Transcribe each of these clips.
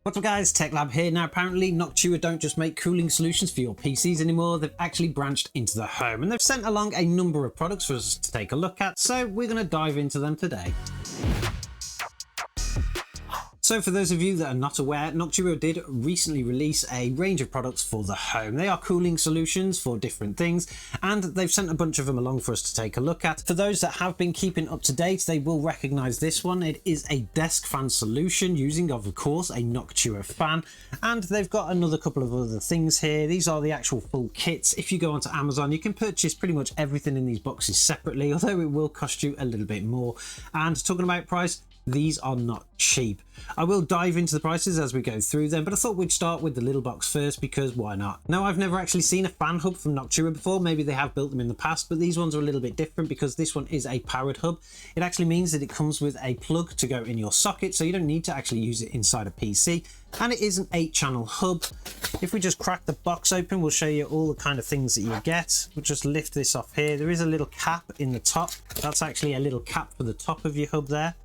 What's up guys, TechLab here. Now apparently Noctua don't just make cooling solutions for your PCs anymore, they've actually branched into the home and they've sent along a number of products for us to take a look at, so we're going to dive into them today. So for those of you that are not aware, Noctua did recently release a range of products for the home. They are cooling solutions for different things, and they've sent a bunch of them along for us to take a look at. For those that have been keeping up to date, they will recognize this one. It is a desk fan solution using, of course, a Noctua fan, and they've got another couple of other things here. These are the actual full kits. If you go onto Amazon, you can purchase pretty much everything in these boxes separately, although it will cost you a little bit more. And talking about price, these are not cheap. I will dive into the prices as we go through them, but I thought we'd start with the little box first because why not? Now, I've never actually seen a fan hub from Noctua before. Maybe they have built them in the past, but these ones are a little bit different because this one is a powered hub. It actually means that it comes with a plug to go in your socket, so you don't need to actually use it inside a PC. And it is an 8-channel hub. If we just crack the box open, we'll show you all the kind of things that you get. We'll just lift this off here. There is a little cap in the top. That's actually a little cap for the top of your hub there.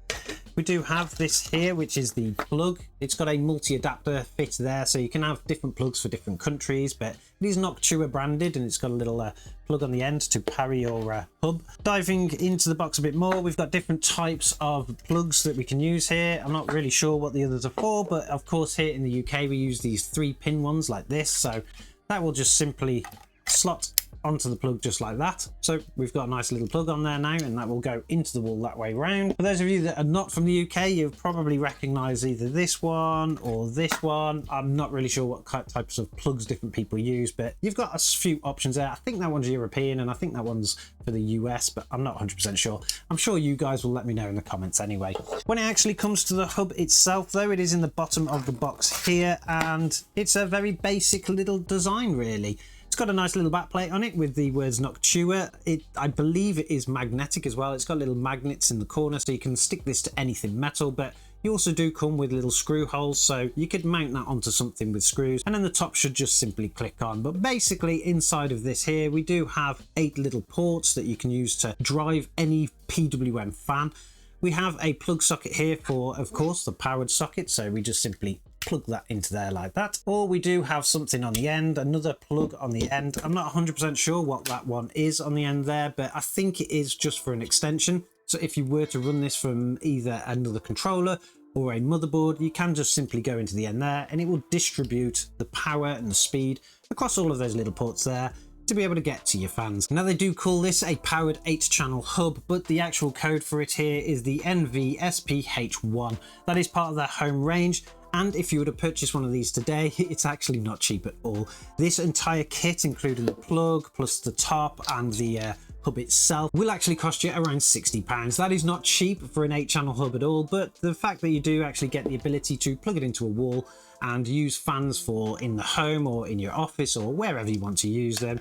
We do have this here, which is the plug. It's got a multi-adapter fit there, so you can have different plugs for different countries, but it is Noctua branded and it's got a little plug on the end to power your hub. Diving into the box a bit more, we've got different types of plugs that we can use here. I'm not really sure what the others are for, but of course here in the UK we use these 3-pin ones like this, so that will just simply slot onto the plug just like that. So we've got a nice little plug on there now, and that will go into the wall that way round. For those of you that are not from the UK, you'll probably recognize either this one or this one. I'm not really sure what types of plugs different people use, but you've got a few options there. I think that one's European and I think that one's for the US, but I'm not 100% sure. I'm sure you guys will let me know in the comments anyway. When it actually comes to the hub itself though, it is in the bottom of the box here, and it's a very basic little design really. It's got a nice little backplate on it with the words Noctua. I believe it is magnetic as well. It's got little magnets in the corner, so you can stick this to anything metal, but you also do come with little screw holes, so you could mount that onto something with screws, and then the top should just simply click on. But basically inside of this here, we do have 8 little ports that you can use to drive any PWM fan. We have a plug socket here for, of course, the powered socket, so we just simply plug that into there like that. Or we do have something on the end, another plug on the end. I'm not 100% sure what that one is on the end there, but I think it is just for an extension. So if you were to run this from either another controller or a motherboard, you can just simply go into the end there and it will distribute the power and the speed across all of those little ports there to be able to get to your fans. Now they do call this a powered 8-channel hub, but the actual code for it here is the NVSPH1. That is part of their home range, and if you were to purchase one of these today, it's actually not cheap at all. This entire kit, including the plug plus the top and the hub itself, will actually cost you around £60. That is not cheap for an 8-channel hub at all, but the fact that you do actually get the ability to plug it into a wall and use fans for in the home or in your office or wherever you want to use them,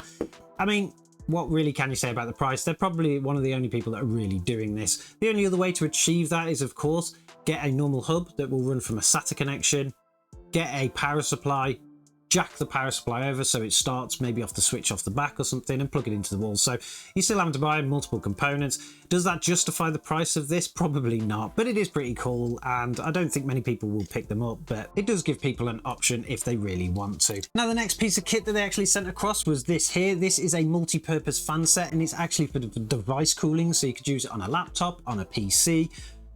I mean, what really can you say about the price? They're probably one of the only people that are really doing this. The only other way to achieve that is, of course, get a normal hub that will run from a SATA connection, get a power supply, jack the power supply over so it starts maybe off the switch off the back or something, and plug it into the wall. So you still have to buy multiple components. Does that justify the price of this? Probably not, but it is pretty cool, and I don't think many people will pick them up, but it does give people an option if they really want to. Now the next piece of kit that they actually sent across was this here. This is a multi-purpose fan set, and it's actually for device cooling, so you could use it on a laptop, on a PC,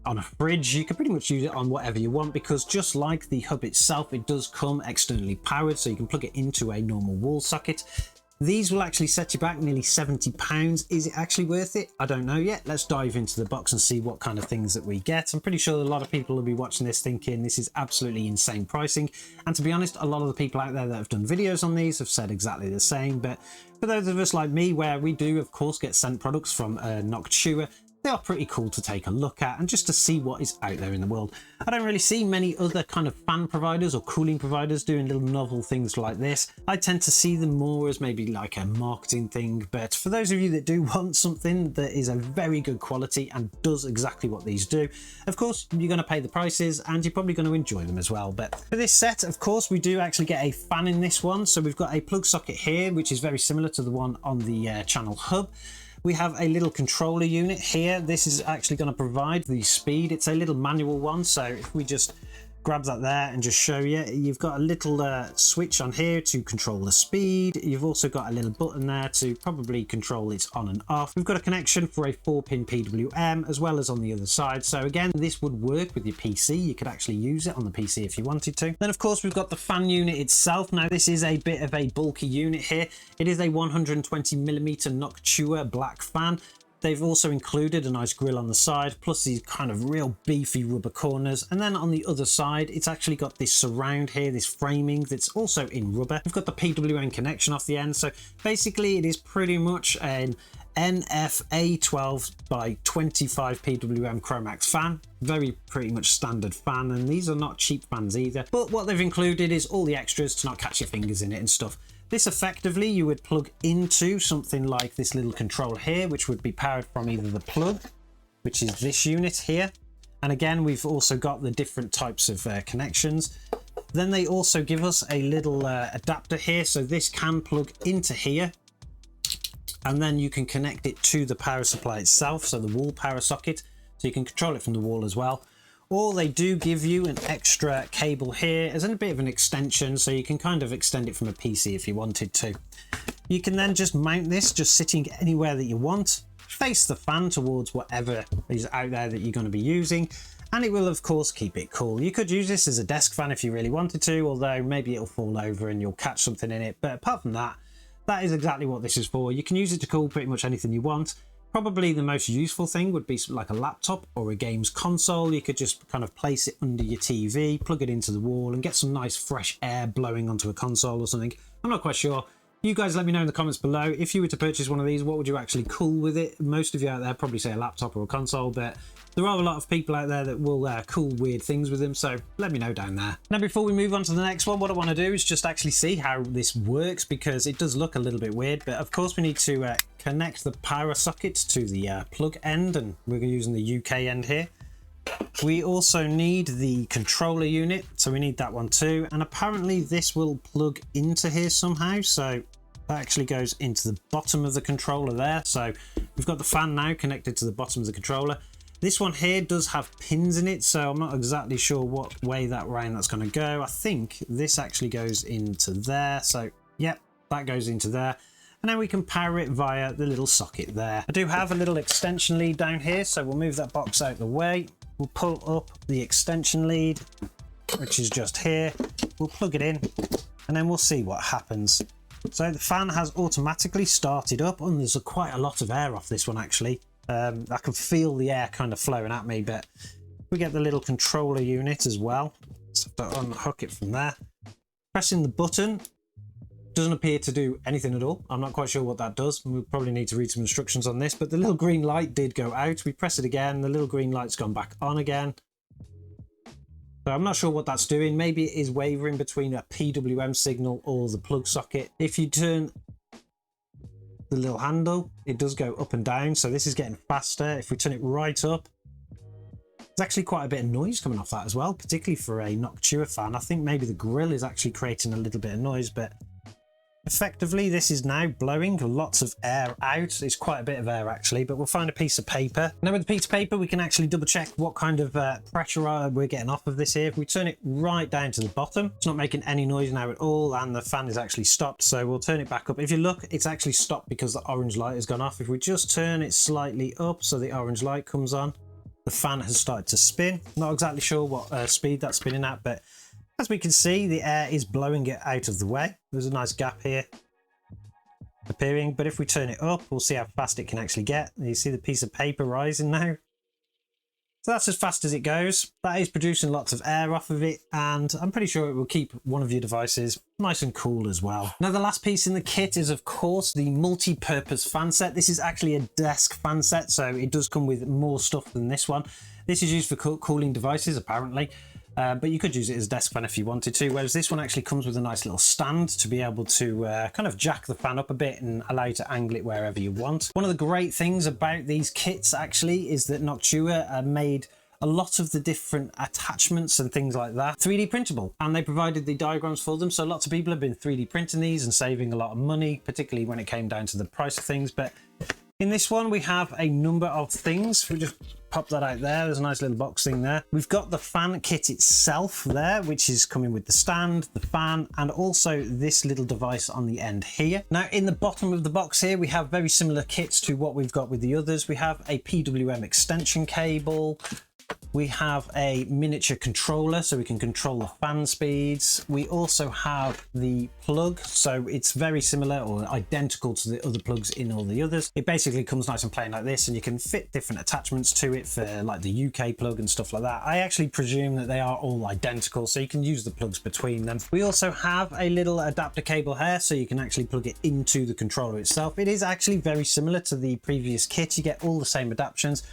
on a fridge. You can pretty much use it on whatever you want, because just like the hub itself, it does come externally powered, so you can plug it into a normal wall socket. These will actually set you back nearly £70. Is it actually worth it? I don't know yet. Let's dive into the box and see what kind of things that we get. I'm pretty sure a lot of people will be watching this thinking this is absolutely insane pricing, and to be honest, a lot of the people out there that have done videos on these have said exactly the same. But for those of us like me, where we do of course get sent products from Noctua, they are pretty cool to take a look at and just to see what is out there in the world. I don't really see many other kind of fan providers or cooling providers doing little novel things like this. I tend to see them more as maybe like a marketing thing, but for those of you that do want something that is a very good quality and does exactly what these do, of course you're going to pay the prices and you're probably going to enjoy them as well. But for this set, of course, we do actually get a fan in this one. So we've got a plug socket here, which is very similar to the one on the channel hub. We have a little controller unit here. This is actually going to provide the speed. It's a little manual one, so if we just grab that there and just show you. You've got a little switch on here to control the speed. You've also got a little button there to probably control its on and off. We've got a connection for a 4-pin PWM as well as on the other side. So again, this would work with your PC. You could actually use it on the PC if you wanted to. Then of course we've got the fan unit itself. Now this is a bit of a bulky unit here. It is a 120mm Noctua black fan. They've also included a nice grille on the side, plus these kind of real beefy rubber corners. And then on the other side, it's actually got this surround here, this framing that's also in rubber. We've got the PWM connection off the end. So basically it is pretty much an NFA12 by 25 PWM Chromax fan. Very pretty much standard fan, and these are not cheap fans either. But what they've included is all the extras to not catch your fingers in it and stuff. This effectively you would plug into something like this little controller here, which would be powered from either the plug, which is this unit here. And again, we've also got the different types of connections. Then they also give us a little adapter here. So this can plug into here, and then you can connect it to the power supply itself. So the wall power socket, so you can control it from the wall as well. Or they do give you an extra cable here as a bit of an extension, so you can kind of extend it from a PC if you wanted to. You can then just mount this just sitting anywhere that you want, face the fan towards whatever is out there that you're going to be using, and it will of course keep it cool. You could use this as a desk fan if you really wanted to, although maybe it'll fall over and you'll catch something in it. But apart from that, that is exactly what this is for. You can use it to cool pretty much anything you want. Probably the most useful thing would be like a laptop or a games console. You could just kind of place it under your TV, plug it into the wall, and get some nice fresh air blowing onto a console or something. I'm not quite sure. You guys let me know in the comments below. If you were to purchase one of these, what would you actually cool with it? Most of you out there probably say a laptop or a console, but there are a lot of people out there that will cool weird things with them, so let me know down there. Now before we move on to the next one, what I want to do is just actually see how this works, because it does look a little bit weird. But of course we need to connect the power socket to the plug end, and we're using the UK end here. We also need the controller unit, so we need that one too. And apparently this will plug into here somehow, so that actually goes into the bottom of the controller there. So we've got the fan now connected to the bottom of the controller. This one here does have pins in it, so I'm not exactly sure what way that round that's going to go. I think this actually goes into there. So yep, that goes into there. And then we can power it via the little socket there. I do have a little extension lead down here, so we'll move that box out of the way. We'll pull up the extension lead, which is just here. We'll plug it in, and then we'll see what happens. So the fan has automatically started up, and there's quite a lot of air off this one actually. I can feel the air kind of flowing at me, but we get the little controller unit as well. So to unhook it from there. Pressing the button doesn't appear to do anything at all. I'm not quite sure what that does. We'll probably need to read some instructions on this, but the little green light did go out. We press it again, the little green light's gone back on again. So I'm not sure what that's doing. Maybe it is wavering between a PWM signal or the plug socket. If you turn the little handle, it does go up and down, so this is getting faster. If we turn it right up, there's actually quite a bit of noise coming off that as well, particularly for a Noctua fan. I think maybe the grill is actually creating a little bit of noise, but effectively this is now blowing lots of air out. It's quite a bit of air actually, but we'll find a piece of paper. Now with the piece of paper we can actually double check what kind of pressure we're getting off of this here. If we turn it right down to the bottom, it's not making any noise now at all, and the fan is actually stopped. So we'll turn it back up. If you look, it's actually stopped because the orange light has gone off. If we just turn it slightly up so the orange light comes on, the fan has started to spin. Not exactly sure what speed that's spinning at, but as we can see, the air is blowing it out of the way. There's a nice gap here appearing, but if we turn it up, we'll see how fast it can actually get. You see the piece of paper rising now. So that's as fast as it goes. That is producing lots of air off of it, and I'm pretty sure it will keep one of your devices nice and cool as well. Now the last piece in the kit is of course the multi-purpose fan set. This is actually a desk fan set, so it does come with more stuff than this one. This is used for cooling devices apparently. But you could use it as a desk fan if you wanted to, whereas this one actually comes with a nice little stand to be able to kind of jack the fan up a bit and allow you to angle it wherever you want. One of the great things about these kits actually is that Noctua made a lot of the different attachments and things like that 3D printable, and they provided the diagrams for them. So lots of people have been 3D printing these and saving a lot of money, particularly when it came down to the price of things. But In this one, we have a number of things. We just pop that out there. There's a nice little box thing there. We've got the fan kit itself there, which is coming with the stand, the fan, and also this little device on the end here. Now, in the bottom of the box here, we have very similar kits to what we've got with the others. We have a PWM extension cable. We have a miniature controller so we can control the fan speeds. We also have the plug, so it's very similar or identical to the other plugs in all the others. It basically comes nice and plain like this, and you can fit different attachments to it for like the UK plug and stuff like that. I actually presume that they are all identical, so you can use the plugs between them. We also have a little adapter cable here, so you can actually plug it into the controller itself. It is actually very similar to the previous kit. You get all the same adaptions,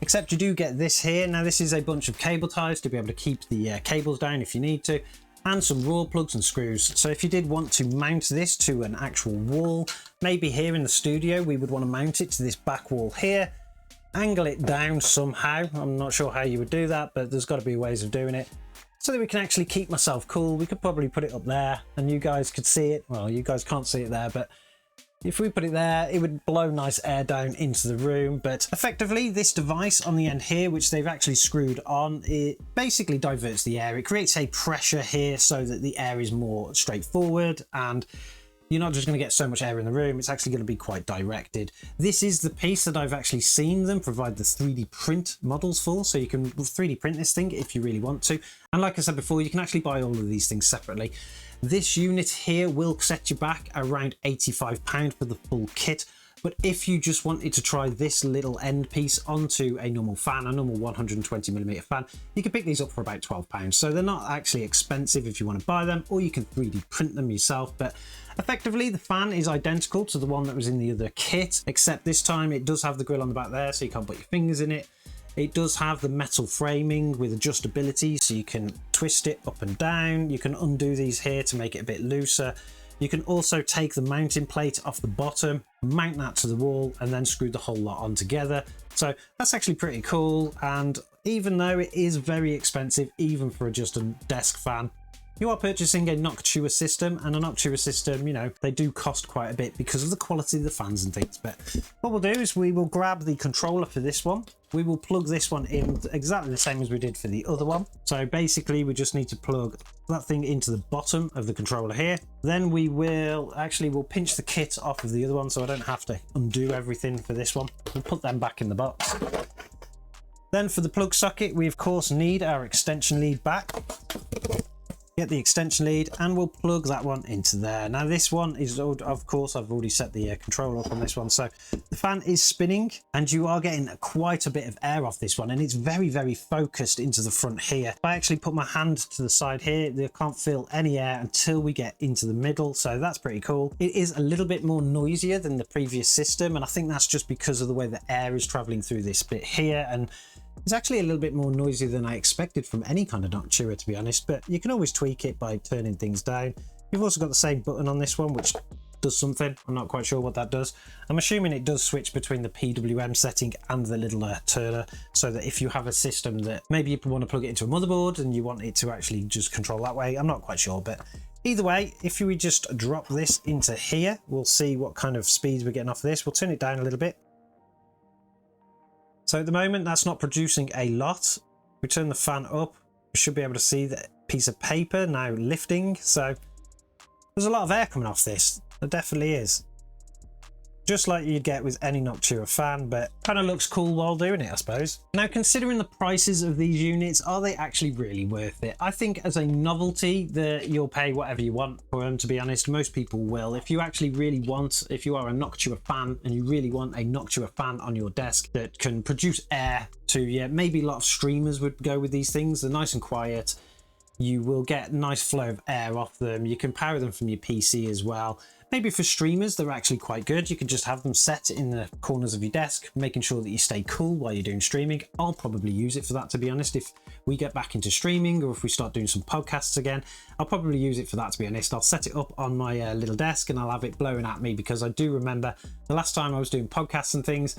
except you do get this here. Now, this is a bunch of cable ties to be able to keep the cables down if you need to, and some raw plugs and screws. So if you did want to mount this to an actual wall, maybe here in the studio, we would want to mount it to this back wall here, angle it down somehow. I'm not sure how you would do that, but there's got to be ways of doing it so that we can actually keep myself cool. We could probably put it up there and you guys could see it. Well, you guys can't see it there, but if we put it there, it would blow nice air down into the room. But effectively, this device on the end here, which they've actually screwed on, it basically diverts the air. It creates a pressure here so that the air is more straightforward, and you're not just going to get so much air in the room, it's actually going to be quite directed. This is the piece that I've actually seen them provide the 3D print models for, so you can 3D print this thing if you really want to. And like I said before, you can actually buy all of these things separately. This unit here will set you back around £85 for the full kit. But if you just wanted to try this little end piece onto a normal fan, a normal 120mm fan, you can pick these up for about £12. So they're not actually expensive if you want to buy them, or you can 3D print them yourself. But effectively, the fan is identical to the one that was in the other kit, except this time it does have the grill on the back there, so you can't put your fingers in it. It does have the metal framing with adjustability, so you can twist it up and down. You can undo these here to make it a bit looser. You can also take the mounting plate off the bottom, mount that to the wall, and then screw the whole lot on together. So that's actually pretty cool. And even though it is very expensive, even for just a desk fan, you are purchasing a Noctua system, and a Noctua system, you know, they do cost quite a bit because of the quality of the fans and things. But what we'll do is we will grab the controller for this one. We will plug this one in exactly the same as we did for the other one. So basically, we just need to plug that thing into the bottom of the controller here. Then we will we'll pinch the kit off of the other one, so I don't have to undo everything for this one. We'll put them back in the box. Then for the plug socket, we of course need our extension lead back. Get the extension lead, and we'll plug that one into there. Now this one is, of course, I've already set the controller up on this one, so the fan is spinning and you are getting quite a bit of air off this one, and it's very, very focused into the front here. If I actually put my hand to the side here, I can't feel any air until we get into the middle, so that's pretty cool. It is a little bit more noisier than the previous system, and I think that's just because of the way the air is traveling through this bit here, and it's actually a little bit more noisy than I expected from any kind of Noctua, to be honest, but you can always tweak it by turning things down. You've also got the same button on this one, which does something. I'm not quite sure what that does. I'm assuming it does switch between the PWM setting and the little turner, so that if you have a system that maybe you want to plug it into a motherboard and you want it to actually just control that way, I'm not quite sure. But either way, if we just drop this into here, we'll see what kind of speeds we're getting off this. We'll turn it down a little bit. So at the moment, that's not producing a lot. We turn the fan up, we should be able to see the piece of paper now lifting. So there's a lot of air coming off this. There definitely is. Just like you'd get with any Noctua fan, but kind of looks cool while doing it, I suppose. Now, considering the prices of these units, are they actually really worth it? I think as a novelty, you'll pay whatever you want for them, to be honest. Most people will. If you actually really want, if you are a Noctua fan and you really want a Noctua fan on your desk that can produce air to, yeah, maybe a lot of streamers would go with these things. They're nice and quiet. You will get a nice flow of air off them. You can power them from your PC as well. Maybe for streamers, they're actually quite good. You can just have them set in the corners of your desk, making sure that you stay cool while you're doing streaming. I'll probably use it for that, to be honest. If we get back into streaming, or if we start doing some podcasts again, I'll probably use it for that, to be honest. I'll set it up on my little desk and I'll have it blowing at me, because I do remember the last time I was doing podcasts and things,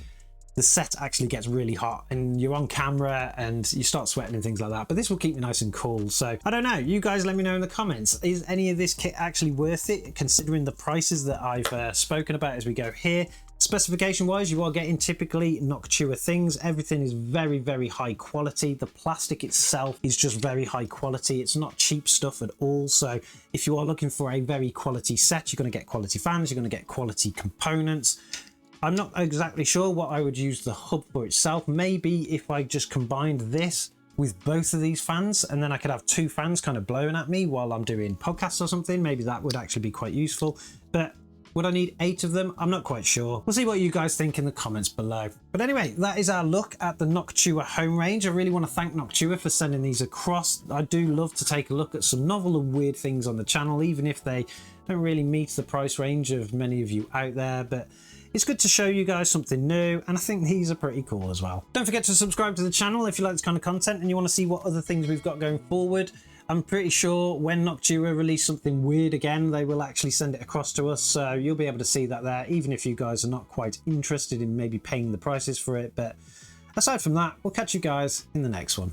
the set actually gets really hot and you're on camera and you start sweating and things like that. But this will keep me nice and cool. So I don't know, you guys let me know in the comments. Is any of this kit actually worth it, considering the prices that I've spoken about as we go here? Specification wise, you are getting typically Noctua things. Everything is very, very high quality. The plastic itself is just very high quality. It's not cheap stuff at all. So if you are looking for a very quality set, you're going to get quality fans, you're going to get quality components. I'm not exactly sure what I would use the hub for itself. Maybe if I just combined this with both of these fans, and then I could have two fans kind of blowing at me while I'm doing podcasts or something. Maybe that would actually be quite useful. But would I need 8 of them? I'm not quite sure. We'll see what you guys think in the comments below. But anyway, that is our look at the Noctua home range. I really want to thank Noctua for sending these across. I do love to take a look at some novel and weird things on the channel, even if they don't really meet the price range of many of you out there. But it's good to show you guys something new, and I think these are pretty cool as well. Don't forget to subscribe to the channel if you like this kind of content and you want to see what other things we've got going forward. I'm pretty sure when Noctua release something weird again, they will actually send it across to us, so you'll be able to see that there, even if you guys are not quite interested in maybe paying the prices for it. But aside from that, we'll catch you guys in the next one.